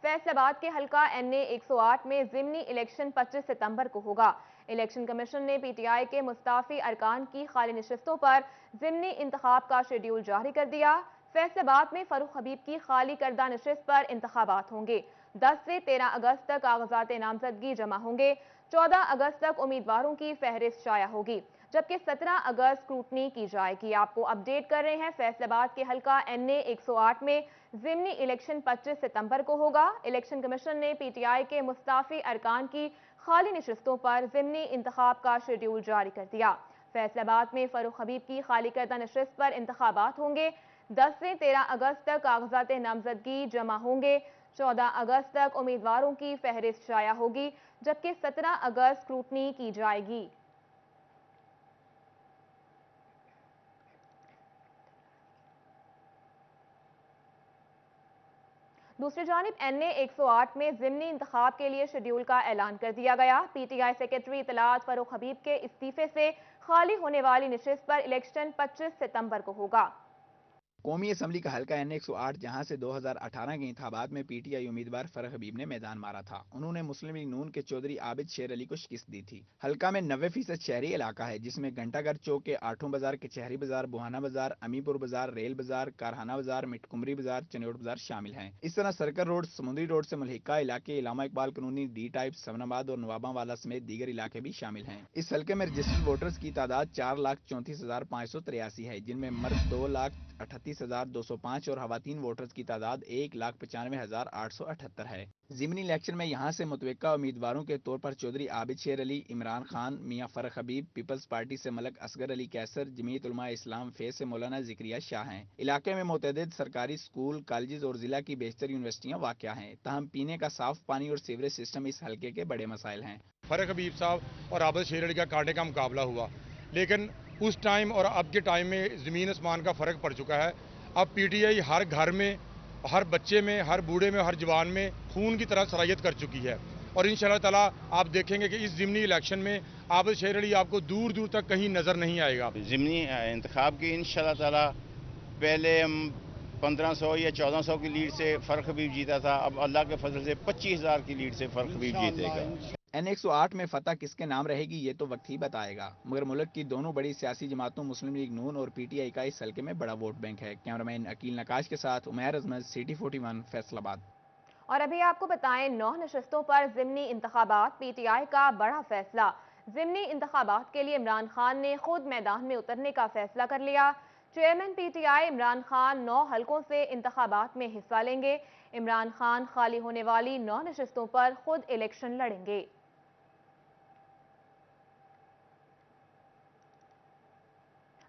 फैसलाबाद के हल्का NA 108 में ज़िमनी इलेक्शन 25 सितंबर को होगा। इलेक्शन कमीशन ने PTI के मुस्ताफी अरकान की खाली नशिस्तों पर ज़िमनी इंतखाब का शेड्यूल जारी कर दिया। फैसलाबाद में फरूख हबीब की खाली करदा नशिस्त पर इंतखाबात होंगे। 10 से 13 अगस्त तक कागजात नामजदगी जमा होंगे। 14 अगस्त तक उम्मीदवारों की फहरिस्त शाया होगी, जबकि 17 अगस्त स्क्रूटनी की जाएगी। आपको अपडेट कर रहे हैं, फैसलाबाद के हल्का NA 108 में ज़िमनी इलेक्शन 25 सितंबर को होगा। इलेक्शन कमीशन ने PTI के मुस्ताफी अरकान की खाली नशिस्तों पर ज़िमनी इंतखाब का शेड्यूल जारी कर दिया। फैसलाबाद में फरूख हबीब की खाली करदा नशिस्त पर इंतखाबात होंगे। 10 से 13 अगस्त तक कागजात नामजदगी जमा होंगे। 14 अगस्त तक उम्मीदवारों की फहरिस्त शाया होगी, जबकि 17 अगस्त स्क्रूटनी की जाएगी। दूसरी जानिब NA 108 में ज़िमनी इंतखाब के लिए शेड्यूल का ऐलान कर दिया गया। PTI सेक्रेटरी इत्तलात फरूख हबीब के इस्तीफे से खाली होने वाली नशिस्त पर इलेक्शन 25 सितंबर को होगा। कौमी असम्बली का हल्का NA 108 जहां से 2018 के इंतखाबात में PTI उम्मीदवार फरूख हबीब ने मैदान मारा था। उन्होंने मुस्लिम लीग नून के चौधरी आबिद शेर अली को शिकस्त दी थी। हल्का में 90% शहरी इलाका है, जिसमें घंटाघर चौक के आठों बाजार, कचहरी बाजार, बुहाना बाजार, अमीपुर बाजार, रेल बाजार, कारखाना बाजार, मिटकुमरी बाजार, चन्योट बाजार शामिल हैं। इस तरह सर्कल रोड, समुद्री रोड से मुल्हिका इलाके, इलामा इकबाल कॉलोनी, D टाइप, सवनाबाद और नवाबावाला समेत दीगर इलाके भी शामिल हैं। इस हल्के में रजिस्टर्ड वोटर्स की तादाद 4,34,583 है, जिनमें मर्द 2,38,205 और खवातीन वोटर्स की तादाद 1,95,878 है। ज़िमनी इलेक्शन में यहां से मुतवक्का उम्मीदवारों के तौर पर चौधरी आबिद शेर अली, इमरान खान, मियां फरूख हबीब, पीपल्स पार्टी से मलक असगर अली कैसर, जमीयत उलमा इस्लाम फेस से मौलाना ज़िक्रिया शाह हैं। इलाके में मुतअद्दिद सरकारी स्कूल, कॉलेज और जिला की बेशतर यूनिवर्सिटियां वाक़या हैं। ताहम पीने का साफ पानी और सीवरेज सिस्टम इस हल्के के बड़े मसाइल हैं। फरूख हबीब साहब और आबिद शेर अली का कांटे का मुकाबला हुआ, लेकिन उस टाइम और अब के टाइम में ज़मीन आसमान का फ़र्क पड़ चुका है। अब PTI हर घर में, हर बच्चे में, हर बूढ़े में, हर जवान में खून की तरह सरायत कर चुकी है। और इंशाअल्लाह ताला आप देखेंगे कि इस ज़िमनी इलेक्शन में आबिद शेर अली आपको दूर दूर तक कहीं नज़र नहीं आएगा। ज़िमनी इंतखाब की इंशाअल्लाह ताला पहले हम 1500 या 1400 की लीड से फरूख हबीब जीता था, अब अल्लाह के फजल से 25,000 की लीड से फरूख हबीब जीतेगा। NA 108 में फतह किसके नाम रहेगी ये तो वक्त ही बताएगा, मगर मुल्क की दोनों बड़ी सियासी जमातों मुस्लिम लीग नून और PTI का इस हल्के में बड़ा वोट बैंक है। कैमरामैन अकील नकाश के साथ उमैर अजमत, City 41 फैसलाबाद। और अभी आपको बताएं, 9 नशिस्तों पर ज़िमनी इंतखाबात, PTI का बड़ा फैसला। ज़िमनी इंतखाबात के लिए इमरान खान ने खुद मैदान में उतरने का फैसला कर लिया। चेयरमैन PTI इमरान खान 9 हलकों से इंतखाबात में हिस्सा लेंगे। इमरान खान खाली होने वाली 9 नशिस्तों पर खुद इलेक्शन लड़ेंगे।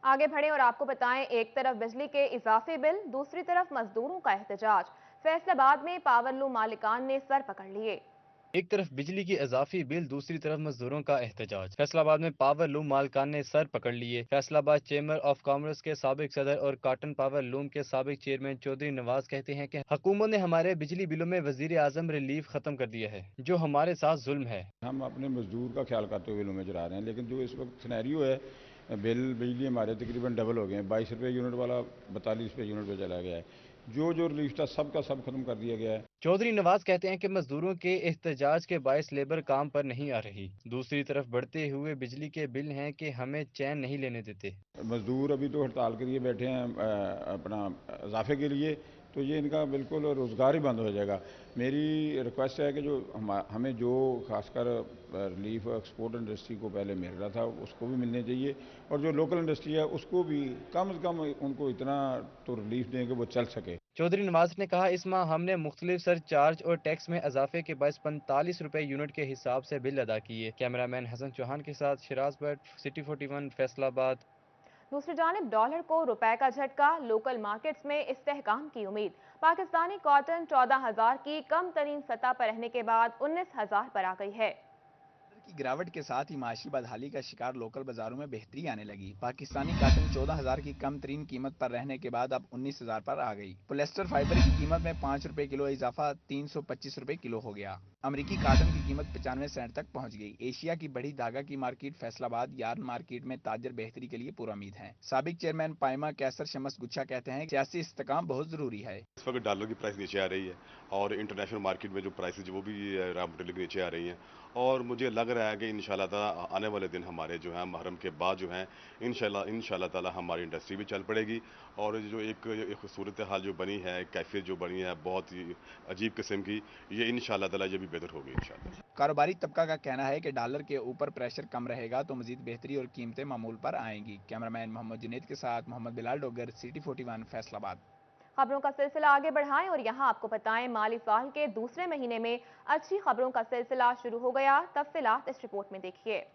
आगे बढ़ें और आपको बताएं, एक तरफ बिजली के इजाफी बिल, दूसरी तरफ मजदूरों का एहतजाज। फैसलाबाद में पावर लूम मालिकान ने सर पकड़ लिए। एक तरफ बिजली की इजाफी बिल, दूसरी तरफ मजदूरों का एहतजाज। फैसलाबाद में पावर लूम मालिकान ने सर पकड़ लिए। फैसलाबाद चेंबर ऑफ कॉमर्स के साबिक सदर और कॉटन पावर लूम के साबिक चेयरमैन चौधरी नवाज कहते हैं कि हुकूमत ने हमारे बिजली बिलों में वजीर आजम रिलीफ खत्म कर दिया है, जो हमारे साथ जुल्म है। हम अपने मजदूर का ख्याल करते हुए बिलों में चला रहे हैं, लेकिन जो इस वक्त सिनेरियो है, बिल बिजली हमारे तकरीबन डबल हो गए हैं। 22 रुपये यूनिट वाला 42 रुपये यूनिट पे चला गया है। जो रिलीफ था सब का सब खत्म कर दिया गया है। चौधरी नवाज कहते हैं कि मजदूरों के एहतजाज के बायस लेबर काम पर नहीं आ रही। दूसरी तरफ बढ़ते हुए बिजली के बिल हैं कि हमें चैन नहीं लेने देते। मजदूर अभी तो हड़ताल के लिए बैठे हैं अपना इजाफे के लिए, तो ये इनका बिल्कुल रोज़गार ही बंद हो जाएगा। मेरी रिक्वेस्ट है कि जो हमें जो खासकर रिलीफ एक्सपोर्ट इंडस्ट्री को पहले मिल रहा था उसको भी मिलने चाहिए, और जो लोकल इंडस्ट्री है उसको भी कम से कम उनको इतना तो रिलीफ दें कि वो चल सके। चौधरी नवाज ने कहा, इस माह हमने मुख्तलिफ सर चार्ज और टैक्स में इजाफे के बायस 45 रुपए यूनिट के हिसाब से बिल अदा किए। कैमरामैन हसन चौहान के साथ शिराज भट्ट, City 41 फैसलाबाद। दूसरी जानिब डॉलर को रुपए का झटका, लोकल मार्केट्स में इस्तेहकाम की उम्मीद। पाकिस्तानी कॉटन 14,000 की कम तरीन सतह पर रहने के बाद 19,000 पर आ गई है। की गिरावट के साथ ही माशी बदहाली का शिकार लोकल बाजारों में बेहतरी आने लगी। पाकिस्तानी काटन 14,000 की कम तरीन कीमत पर रहने के बाद अब 19,000 पर आ गई। पोलिएस्टर फाइबर की कीमत में 5 रुपए किलो इजाफा 325 रुपए किलो हो गया। अमरीकी काटन की कीमत 95 सेंट तक पहुंच गई। एशिया की बड़ी धागा की मार्केट फैसलाबाद यार्न मार्केट में ताजर बेहतरी के लिए पुरुमीद हैं। साबिक चेयरमैन पाइमा कैसर शमस गुच्छा कहते हैं कि सियासी इस्तेकाम बहुत जरूरी है। इस वक्त डॉलर की प्राइस नीचे आ रही है और इंटरनेशनल मार्केट में जो प्राइसेज वो भी रॉ मटेरियल की नीचे आ रही हैं और मुझे लग रहा है कि इंशाल्लाह ताला आने वाले दिन हमारे जो हैं मुहर्रम के बाद जो हैं इंशाल्लाह ताला हमारी इंडस्ट्री भी चल पड़ेगी और जो एक सूरत हाल जो बनी है, कैफियत जो बनी है बहुत ही अजीब किस्म की, ये इंशाल्लाह ताला ये भी बेहतर होगी इंशाल्लाह। कारोबारी तबका का कहना है कि डॉलर के ऊपर प्रेशर कम रहेगा तो मजीद बेहतरी और कीमतें मामूल पर आएंगी। कैमरामैन मोहम्मद जुनैद के साथ मोहम्मद बिलाल डोगर, सिटी 41 फैसलाबाद। खबरों का सिलसिला आगे बढ़ाएं और यहां आपको बताएं माली साल के दूसरे महीने में अच्छी खबरों का सिलसिला शुरू हो गया। तफसीलात इस रिपोर्ट में देखिए।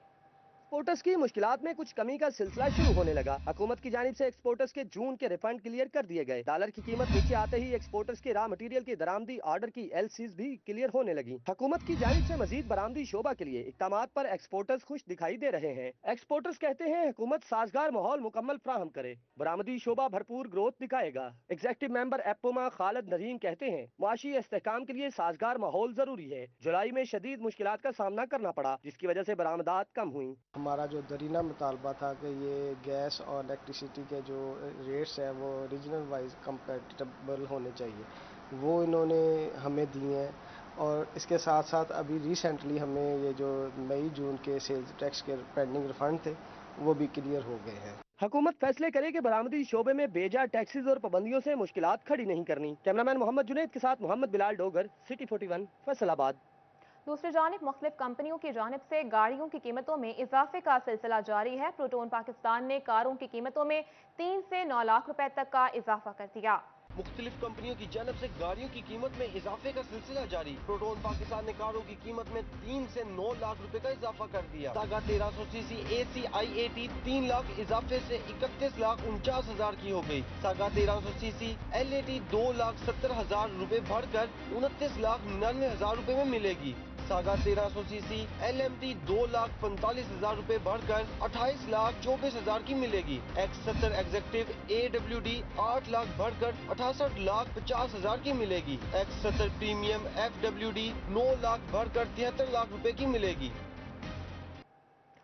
एक्सपोर्टर्स की मुश्किलात में कुछ कमी का सिलसिला शुरू होने लगा। हुकूमत की जानिब से एक्सपोर्टर्स के जून के रिफंड क्लियर कर दिए गए। डॉलर की कीमत नीचे आते ही एक्सपोर्टर्स के रॉ मटेरियल की दरामदी ऑर्डर की एलसीज भी क्लियर होने लगी। हुकूमत की जानिब से मजीद बरामदी शोबा के लिए इक़दामात पर एक्सपोर्टर्स खुश दिखाई दे रहे हैं। एक्सपोर्टर्स कहते हैं हुकूमत साजगार माहौल मुकम्मल फ्राहम करे, बरामदी शोबा भरपूर ग्रोथ दिखाएगा। एग्जीक्यूटिव मेंबर एपोमा खालिद नरीन कहते हैं मुआशी इस्तेहकाम के लिए साजगार माहौल जरूरी है। जुलाई में शदीद मुश्किलात का सामना करना पड़ा जिसकी वजह से बरामदात कम हुई। हमारा जो दरीना मुतालबा था कि ये गैस और इलेक्ट्रिसिटी के जो रेट्स हैं वो रीजनल वाइज कंपैटिबल होने चाहिए, वो इन्होंने हमें दिए हैं। और इसके साथ साथ अभी रिसेंटली हमें ये जो मई जून के सेल्स टैक्स के पेंडिंग रिफंड थे वो भी क्लियर हो गए हैं। हुकूमत फैसले करे कि बरामदी शोबे में बेजा टैक्सेस और पाबंदियों से मुश्किलात खड़ी नहीं करनी। कैमरामैन मोहम्मद जुनैद के साथ मोहम्मद बिलाल डोगर, सिटी 41 फैसलाबाद। दूसरी जानिब मुख्तलिफ कंपनियों की जानिब से गाड़ियों की कीमतों में इजाफे का सिलसिला जारी है। प्रोटोन पाकिस्तान ने कारों की कीमतों में 3 से 9 लाख रुपए तक का इजाफा कर दिया। मुख्तलिफ कंपनियों की जानब से गाड़ियों की कीमत में इजाफे का सिलसिला जारी। प्रोटोन पाकिस्तान ने कारों की कीमत में 3 से 9 लाख रुपए का इजाफा कर दिया। Saga 1300 CC AC i80 3 lakh इजाफे से 31,49,000 की हो गई। सागा 1300 सीसी LAT 2,70,000 रुपए बढ़कर 29,99,000 रुपए में मिलेगी। सागा 1300 सीसी LMT 2,45,000 रुपए बढ़कर 28,24,000 की मिलेगी। X70 एग्जेक्टिव AWD 8 लाख बढ़कर 68,50,000 की मिलेगी। X70 प्रीमियम FWD 9 लाख बढ़कर 73 लाख रुपए की मिलेगी।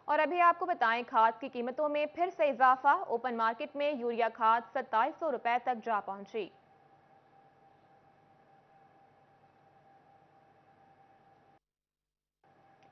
और अभी आपको बताएं खाद की कीमतों में फिर से इजाफा। ओपन मार्केट में यूरिया खाद 2700 रुपए तक जा पहुंची।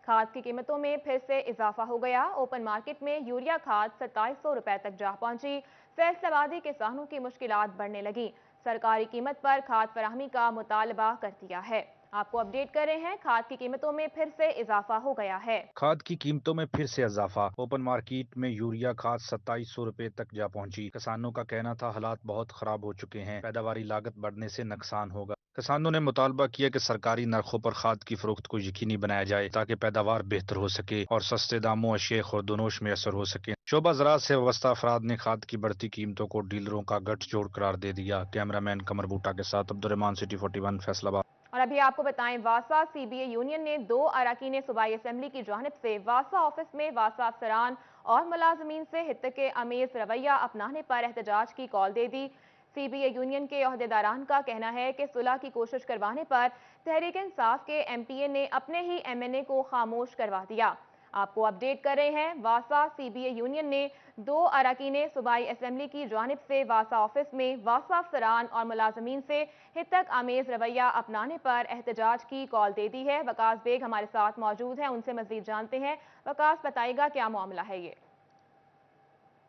खाद की कीमतों में फिर से इजाफा हो गया। ओपन मार्केट में यूरिया खाद 2700 रुपए तक जा पहुंची। फैसलाबादी किसानों की मुश्किलात बढ़ने लगी। सरकारी कीमत पर खाद फराहमी का मुतालबा कर दिया है। आपको अपडेट कर रहे हैं, खाद की कीमतों में फिर से इजाफा हो गया है। खाद की कीमतों में फिर से इजाफा। ओपन मार्केट में यूरिया खाद 2700 रुपए तक जा पहुंची। किसानों का कहना था हालात बहुत खराब हो चुके हैं, पैदावारी लागत बढ़ने से नुकसान होगा। किसानों ने मुतालबा किया कि सरकारी नरखों पर खाद की फरोख्त को यकीनी बनाया जाए ताकि पैदावार बेहतर हो सके और सस्ते दामों अशिया खुर्दनोश मैसर हो सके। शोबा ज़राअत से वाबस्ता अफराद ने खाद की बढ़ती कीमतों को डीलरों का गठजोड़ करार दे दिया। कैमरामैन कमर बूटा के साथ अब्दुर्रहमान, सिटी 41 फैसलाबाद। और अभी आपको बताएं, वासा CBA यूनियन ने 2 अरकान सूबाई असेंबली की जानिब से वासा ऑफिस में वासा अफसरान और मुलाजमीन से हित के अमेज रवैया अपनाने पर एहतजाज की कॉल दे दी। CBA यूनियन के अहदेदारान का कहना है कि सुलह की कोशिश करवाने पर तहरीक इंसाफ के MPA ने अपने ही MNA को खामोश करवा दिया। आपको अपडेट कर रहे हैं, वासा CBA यूनियन ने 2 अरकान सूबाई असेंबली की जानिब से वासा ऑफिस में वासा अफसरान और मुलाजमीन से हितक आमेज रवैया अपनाने पर एहतजाज की कॉल दे दी है। वकास बेग हमारे साथ मौजूद हैं, उनसे मजीद जानते हैं। वकास, बताइएगा क्या मामला है ये?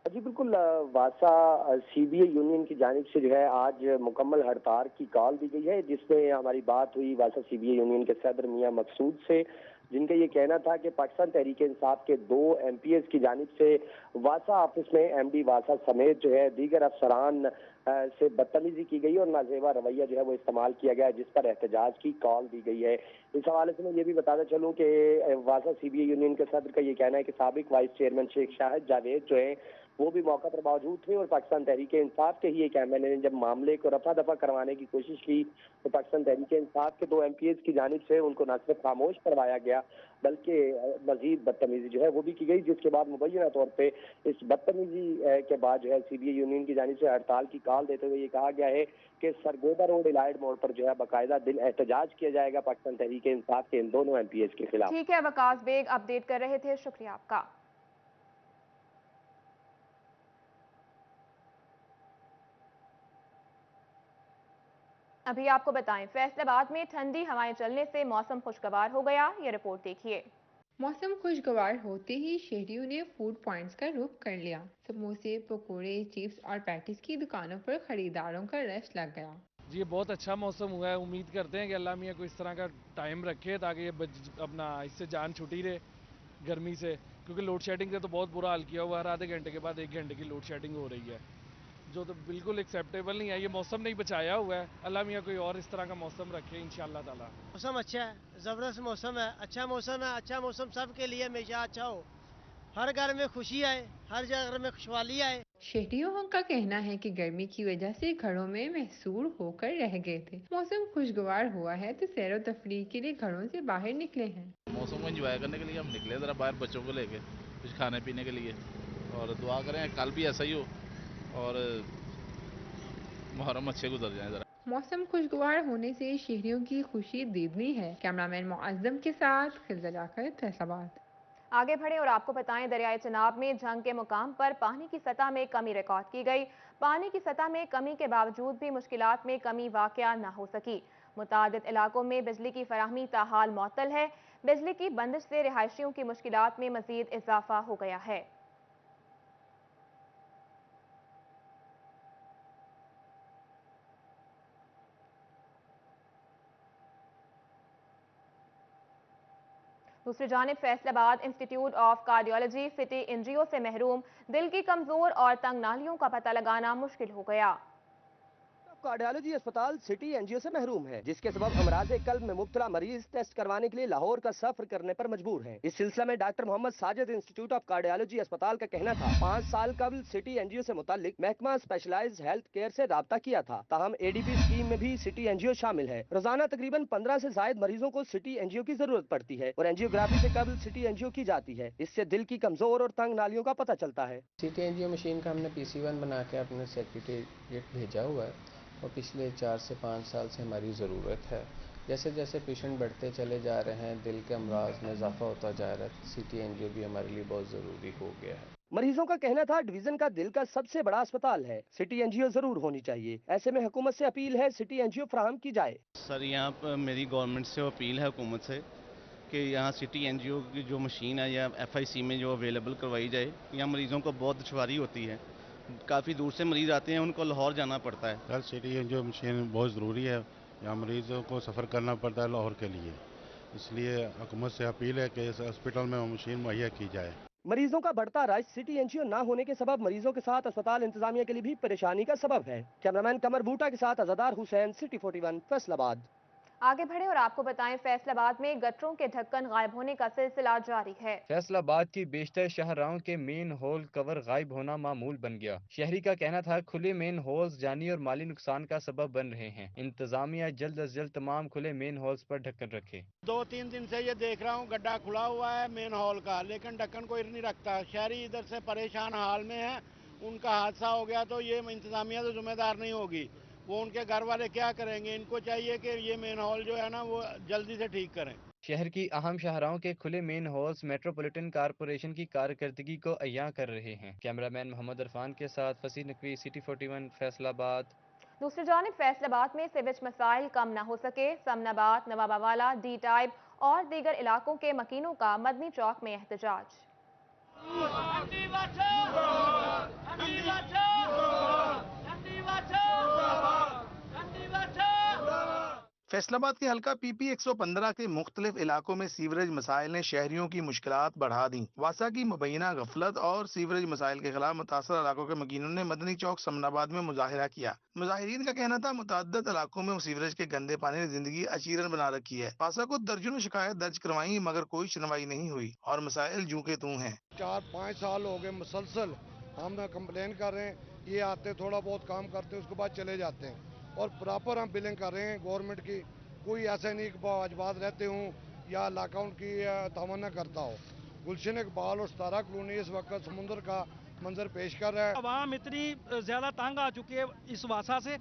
जी बिल्कुल, वासा CBA यूनियन की जानिब से जो है आज मुकम्मल हड़ताल की कॉल दी गई है, जिसमें हमारी बात हुई वासा CBA यूनियन के सदर मियां मकसूद से, जिनका ये कहना था कि पाकिस्तान तहरीक इंसाफ के 2 MPs की जानिब से वासा ऑफिस में MD वासा समेत जो है दीगर अफसरान से बदतमीजी की गई और नाजेबा रवैया जो है वो इस्तेमाल किया गया, जिस पर एहतजाज की कॉल दी गई है। इस हवाले से मैं ये भी बताना चलूँ कि वासा CBA यूनियन के सदर का ये कहना है कि साबिक वाइस चेयरमैन शेख शाहिद जावेद जो है वो भी मौका पर मौजूद थे और पाकिस्तान तहरीक इंसाफ के ही एक एमएलए ने जब मामले को रफा दफा करवाने की कोशिश की तो पाकिस्तान तहरीक इंसाफ के 2 एमपीएस की जानिब से उनको न सिर्फ खामोश करवाया गया बल्कि मजीद बदतमीजी जो है वो भी की गई, जिसके बाद मुबैना तौर पे इस बदतमीजी के बाद जो है सीबीआई यूनियन की जानिब से हड़ताल की कॉल देते हुए ये कहा गया है कि सरगोदा रोड इलाइड मोड़ पर जो है बाकायदा दिन एहतजाज किया जाएगा पाकिस्तान तहरीक इंसाफ के इन दोनों एमपीएस के खिलाफ। ठीक है, वकास बेग अपडेट कर रहे थे, शुक्रिया आपका। अभी आपको बताएं, फैसलाबाद में ठंडी हवाएं चलने से मौसम खुशगवार हो गया, ये रिपोर्ट देखिए। मौसम खुशगवार होते ही शहरियों ने फूड पॉइंट्स का रुख कर लिया। समोसे, पकोड़े, चिप्स और पैटीज की दुकानों पर खरीदारों का रश लग गया। जी, ये बहुत अच्छा मौसम हुआ है। उम्मीद करते हैं कि अल्लाह मियाँ को इस तरह का टाइम रखे ताकि ये अपना इससे जान छुटी रहे गर्मी से, क्योंकि लोड शेडिंग से तो बहुत बुरा हाल किया हुआ है। हर आधे घंटे के बाद 1 घंटे की लोड शेडिंग हो रही है, जो तो बिल्कुल एक्सेप्टेबल नहीं है। ये मौसम नहीं बचाया हुआ है। अल्लाह मियाँ कोई और इस तरह का मौसम रखे इंशाअल्लाह ताला। मौसम अच्छा है, ज़बरदस्त मौसम है, अच्छा मौसम है। अच्छा मौसम सबके लिए हमेशा अच्छा हो, हर घर में खुशी आए, हर घर में खुशहाली आए। शहरियों का कहना है कि गर्मी की वजह से घरों में महसूर होकर रह गए थे। मौसम खुशगवार हुआ है तो सैर व तफरीह के लिए घरों से बाहर निकले हैं। मौसम को एंजॉय करने के लिए हम निकले जरा बाहर बच्चों को लेके कुछ खाने पीने के लिए, और दुआ करें कल भी ऐसा ही हो और मुहर्रम अच्छे गुजर जाए। जरा मौसम खुशगवार होने से शहरियों की खुशी दोगुनी है। कैमरामैन मुअज्जम के साथ खिलजा जाकर फैसलाबाद। आगे बढ़े और आपको बताएं, दरियाए चनाब में जंग के मुकाम पर पानी की सतह में कमी रिकॉर्ड की गई। पानी की सतह में कमी के बावजूद भी मुश्किलात में कमी वाक़या न हो सकी। मुतादिद इलाकों में बिजली की फराहमी ताहाल मुअत्तल है। बिजली की बंदिश से रिहायशियों की मुश्किलात में मजीद इजाफा हो गया है। दूसरी जानिब Faisalabad institute of cardiology city NGO से महरूम, दिल की कमजोर और तंग नालियों का पता लगाना मुश्किल हो गया। कार्डियोलॉजी अस्पताल सिटी एनजीओ से महरूम है, जिसके सबब अमराज़े कल्ब में मुब्तला मरीज टेस्ट करवाने के लिए लाहौर का सफर करने पर मजबूर हैं। इस सिलसिले में doctor Mohammad Sajid institute of cardiology अस्पताल का कहना था 5 साल कबल सिटी एनजीओ से मुतालिक महकमा स्पेशलाइज्ड हेल्थ केयर से राब्ता किया था। ताहम एडीपी स्कीम में भी सिटी एनजीओ शामिल है। रोजाना तकरीबन 15 से जायद मरीजों को सिटी एनजीओ की जरूरत पड़ती है और एंजियोग्राफी से कबल सिटी एनजीओ की जाती है। इससे दिल की कमजोर और तंग नालियों का पता चलता है। सिटी एनजीओ मशीन का हमने PC1 बना के अपने सेक्रेटेरिएट भेजा हुआ है और पिछले 4 से 5 साल से हमारी ज़रूरत है। जैसे जैसे पेशेंट बढ़ते चले जा रहे हैं, दिल के अमराज में इजाफा होता जा रहा है, सिटी एनजीओ भी हमारे लिए बहुत ज़रूरी हो गया है। मरीजों का कहना था डिवीजन का दिल का सबसे बड़ा अस्पताल है, सिटी एनजीओ जरूर होनी चाहिए। ऐसे में हुकूमत से अपील है सिटी एनजीओ फराहम की जाए। सर, यहाँ पर मेरी गवर्नमेंट से अपील है हुकूमत से कि यहाँ सिटी एनजीओ की जो मशीन है या FIC में जो अवेलेबल करवाई जाए। यहाँ मरीजों को बहुत दुश्वारी होती है, काफ़ी दूर से मरीज आते हैं, उनको लाहौर जाना पड़ता है। सर, सिटी एनजीओ मशीन बहुत ज़रूरी है, यहाँ मरीजों को सफ़र करना पड़ता है लाहौर के लिए, इसलिए हुकूमत से अपील है कि इस हॉस्पिटल में मशीन मुहैया की जाए। मरीजों का बढ़ता रश सिटी एनजीओ न होने के सबब मरीजों के साथ अस्पताल इंतजामिया के लिए भी परेशानी का सबब है। कैमरामैन कमर बूटा के साथ अज़ादार हुसैन, सिटी 41 फैसलाबाद। आगे बढ़े और आपको बताएं, फैसलाबाद में गटरों के ढक्कन गायब होने का सिलसिला जारी है। फैसलाबाद की बेशतर शाहराहों के मेन होल कवर गायब होना मामूल बन गया। शहरी का कहना था खुले मेन होल्स जानी और माली नुकसान का सबब बन रहे हैं। इंतजामिया जल्द अज जल्द तमाम खुले मेन होल्स पर ढक्कन रखे। 2-3 दिन से ये देख रहा हूँ गड्ढा खुला हुआ है मेन हॉल का, लेकिन ढक्कन कोई नहीं रखता। शहरी इधर से परेशान हाल में है, उनका हादसा हो गया तो ये इंतजामिया तो जिम्मेदार नहीं होगी, वो उनके घर वाले क्या करेंगे। इनको चाहिए कि ये मेन हॉल जो है ना वो जल्दी से ठीक करें। शहर की अहम शाहराहों के खुले मेन हॉल्स मेट्रोपॉलिटन कारपोरेशन की कारकर्दगी को अय्या कर रहे हैं। कैमरामैन मोहम्मद इरफान के साथ फसीह नकवी, सिटी 41 फैसलाबाद। दूसरी जानिब फैसलाबाद में सीवेज मसाइल कम न हो सके, समनाबाद, नवाबावाला, डी टाइप और दीगर इलाकों के मकीनों का मदनी चौक में एहतजाज। फैसलाबाद के हल्का PP 115 के मुख्तलिफ इलाकों में सीवरेज मसाइल ने शहरियों की मुश्किलात बढ़ा दी। वासा की मुबैना गफलत और सीवरेज मसाइल के खिलाफ मुतासर इलाकों के मकीनों ने मदनी चौक समनाबाद में मुजाहिरा किया। मुजाहिरीन का कहना था मुतअद्दिद इलाकों में सीवरेज के गंदे पानी ने जिंदगी अचीरन बना रखी है। वासा को दर्जनों शिकायत दर्ज करवाई मगर कोई सुनवाई नहीं हुई और मसाइल जूं के तूं हैं। 4-5 साल हो गए मुसलसल ہم کمپلین کر رہے ہیں، یہ آتے تھوڑا بہت کام کرتے ہیں اس کے بعد چلے جاتے ہیں، اور پراپر ہم بلنگ کر رہے ہیں گورنمنٹ کی. کوئی ایسا نہیں کہ واجبات رہتے ہوں یا علاقہ ان کی تعاون نہ کرتا ہو. گلشن اقبال اور ستارہ کلونی اس وقت سمندر کا منظر پیش کر رہا ہے. عوام اتنی زیادہ تنگ آ چکی ہے اس واسا سے،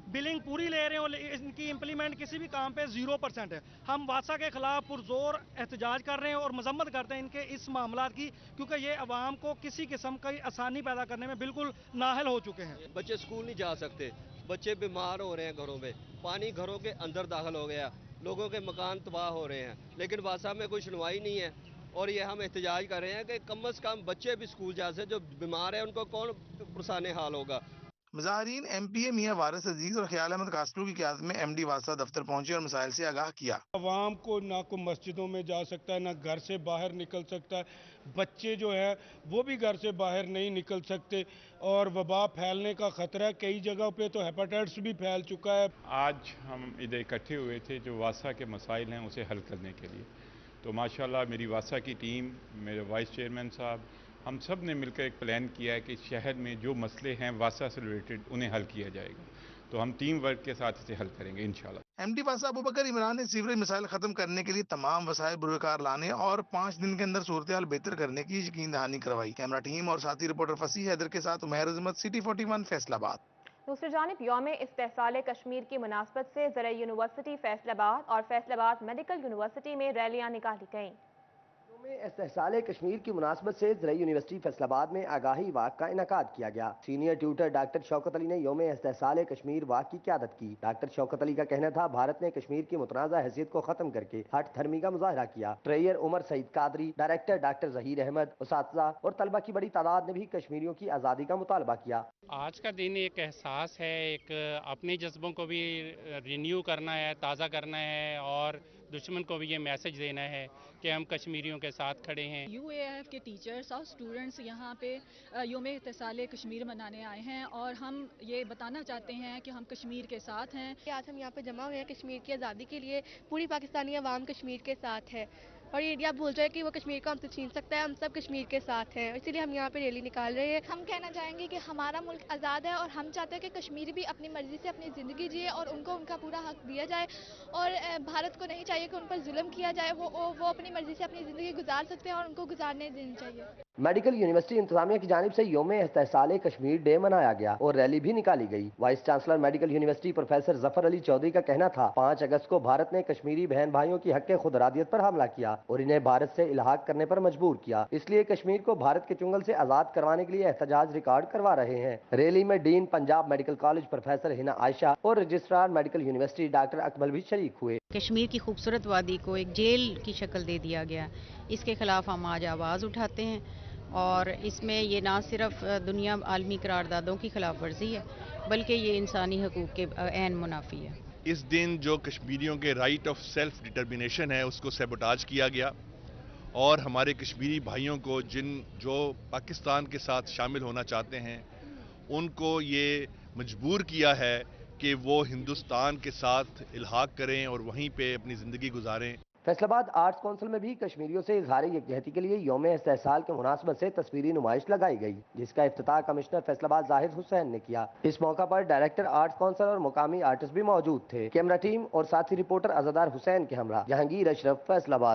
بلنگ پوری لے رہے ہیں اور ان کی امپلیمنٹ کسی بھی کام پہ 0% ہے. ہم واسا کے خلاف پرزور احتجاج کر رہے ہیں اور مذمت کرتے ہیں ان کے اس معاملات کی، کیونکہ یہ عوام کو کسی قسم کی آسانی پیدا کرنے میں بالکل نااہل ہو چکے ہیں. بچے اسکول نہیں جا سکتے، بچے بیمار ہو رہے ہیں گھروں میں، پانی گھروں کے اندر داخل ہو گیا، لوگوں کے مکان تباہ ہو رہے ہیں، لیکن واسا میں کوئی سنوائی نہیں ہے. اور یہ ہم احتجاج کر رہے ہیں کہ کم از کم بچے بھی اسکول جا سکتے، جو بیمار ہیں ان کو کون پرسان حال ہوگا. مظاہرین ایم پی اے میاں وارث عزیز اور خیال احمد کاسٹرو کی قیادت میں ایم ڈی واسا دفتر پہنچے اور مسائل سے آگاہ کیا. عوام کو نہ کوئی مسجدوں میں جا سکتا ہے، نہ گھر سے باہر نکل سکتا ہے، بچے جو ہے وہ بھی گھر سے باہر نہیں نکل سکتے، اور وبا پھیلنے کا خطرہ ہے. کئی جگہ پہ تو ہیپاٹائٹس بھی پھیل چکا ہے. آج ہم ادھر اکٹھے ہوئے تھے جو واسا کے مسائل ہیں اسے حل کرنے کے لیے. تو ماشاءاللہ میری واسا کی ٹیم، میرے وائس چیئرمین صاحب، ہم سب نے مل کر ایک پلان کیا ہے کہ شہر میں جو مسئلے ہیں واسا سے ریلیٹڈ انہیں حل کیا جائے گا. تو ہم ٹیم ورک کے ساتھ اسے حل کریں گے انشاءاللہ. ایم ڈی واسا ابوبکر عمران نے سیوریج مسائل ختم کرنے کے لیے تمام وسائل بروکار لانے اور 5 دن کے اندر صورتحال بہتر کرنے کی یقین دہانی کروائی. کیمرہ ٹیم اور ساتھی رپورٹر فصیح حیدر کے ساتھ عمیر عظمت، سٹی 41 فیصل آباد. دوسری جانب یوم استحصال کشمیر کی مناسبت سے زرعی یونیورسٹی فیصل آباد اور فیصل آباد میڈیکل یونیورسٹی میں ریلیاں نکالی گئیں. استحصال کشمیر کی مناسبت سے زرعی یونیورسٹی فیصل آباد میں آگاہی واک کا انعقاد کیا گیا. Senior Twitter doctor Shaukat Ali نے یوم استحصال کشمیر واک کی قیادت کی. ڈاکٹر شوکت علی کا کہنا تھا بھارت نے کشمیر کی متنازع حیثیت کو ختم کر کے ہٹ دھرمی کا مظاہرہ کیا. ٹریئر عمر سعید قادری، ڈائریکٹر ڈاکٹر ظہیر احمد، اساتذہ اور طلبہ کی بڑی تعداد نے بھی کشمیریوں کی آزادی کا مطالبہ کیا. آج کا دن ایک احساس ہے، ایک اپنے جذبوں کو بھی رینیو کرنا ہے، تازہ کرنا ہے، اور دشمن کو بھی یہ میسج دینا ہے کہ ہم کشمیریوں کے ساتھ کھڑے ہیں. یو اے ایف کے ٹیچرز اور اسٹوڈنٹس یہاں پہ یوم استحصال کشمیر منانے آئے ہیں، اور ہم یہ بتانا چاہتے ہیں کہ ہم کشمیر کے ساتھ ہیں. آج ہم یہاں پہ جمع ہوئے ہیں کشمیر کی آزادی کے لیے. پوری پاکستانی عوام کشمیر کے ساتھ ہے، اور یہ انڈیا بھول جائے کہ وہ کشمیر کو ہم سے چھین سکتا ہے. ہم سب کشمیر کے ساتھ ہیں، اسی لیے ہم یہاں پہ ریلی نکال رہے ہیں. ہم کہنا چاہیں گے کہ ہمارا ملک آزاد ہے، اور ہم چاہتے ہیں کہ کشمیری بھی اپنی مرضی سے اپنی زندگی جیے اور ان کو ان کا پورا حق دیا جائے، اور بھارت کو نہیں چاہیے کہ ان پر ظلم کیا جائے. وہ اپنی مرضی سے اپنی زندگی گزار سکتے ہیں اور ان کو گزارنے دینی چاہیے. میڈیکل یونیورسٹی انتظامیہ کی جانب سے یوم استحصال کشمیر ڈے منایا گیا اور ریلی بھی نکالی گئی. Vice chancellor medical university professor Zafar Ali Chaudhry کا کہنا تھا 5 اگست کو بھارت نے کشمیری بہن بھائیوں کی حق خود ارادیت پر حملہ کیا اور انہیں بھارت سے الحاق کرنے پر مجبور کیا. اس لیے کشمیر کو بھارت کے چنگل سے آزاد کروانے کے لیے احتجاج ریکارڈ کروا رہے ہیں. ریلی میں ڈین پنجاب میڈیکل کالج پروفیسر ہنا عائشہ اور رجسٹرار میڈیکل یونیورسٹی ڈاکٹر اکمل بھی شریک ہوئے. کشمیر کی خوبصورت وادی کو ایک جیل کی شکل دے دیا گیا، اس کے خلاف ہم آج آواز اٹھاتے ہیں، اور اس میں یہ نہ صرف دنیا عالمی قراردادوں کی خلاف ورزی ہے بلکہ یہ انسانی حقوق کے عین منافی ہے. اس دن جو کشمیریوں کے رائٹ آف سیلف ڈٹرمنیشن ہے اس کو سیبوٹاج کیا گیا، اور ہمارے کشمیری بھائیوں کو جو پاکستان کے ساتھ شامل ہونا چاہتے ہیں ان کو یہ مجبور کیا ہے کہ وہ ہندوستان کے ساتھ الحاق کریں اور وہیں پہ اپنی زندگی گزاریں. فیصل آباد آرٹس کونسل میں بھی کشمیریوں سے اظہار یکجہتی کے لیے یوم استحصال کے مناسبت سے تصویری نمائش لگائی گئی، جس کا افتتاح کمشنر فیصل آباد زاہد حسین نے کیا. اس موقع پر ڈائریکٹر آرٹس کونسل اور مقامی آرٹسٹ بھی موجود تھے. کیمرہ ٹیم اور ساتھی رپورٹر عزادار حسین کے ہمراہ جہانگیر اشرف، فیصل آباد.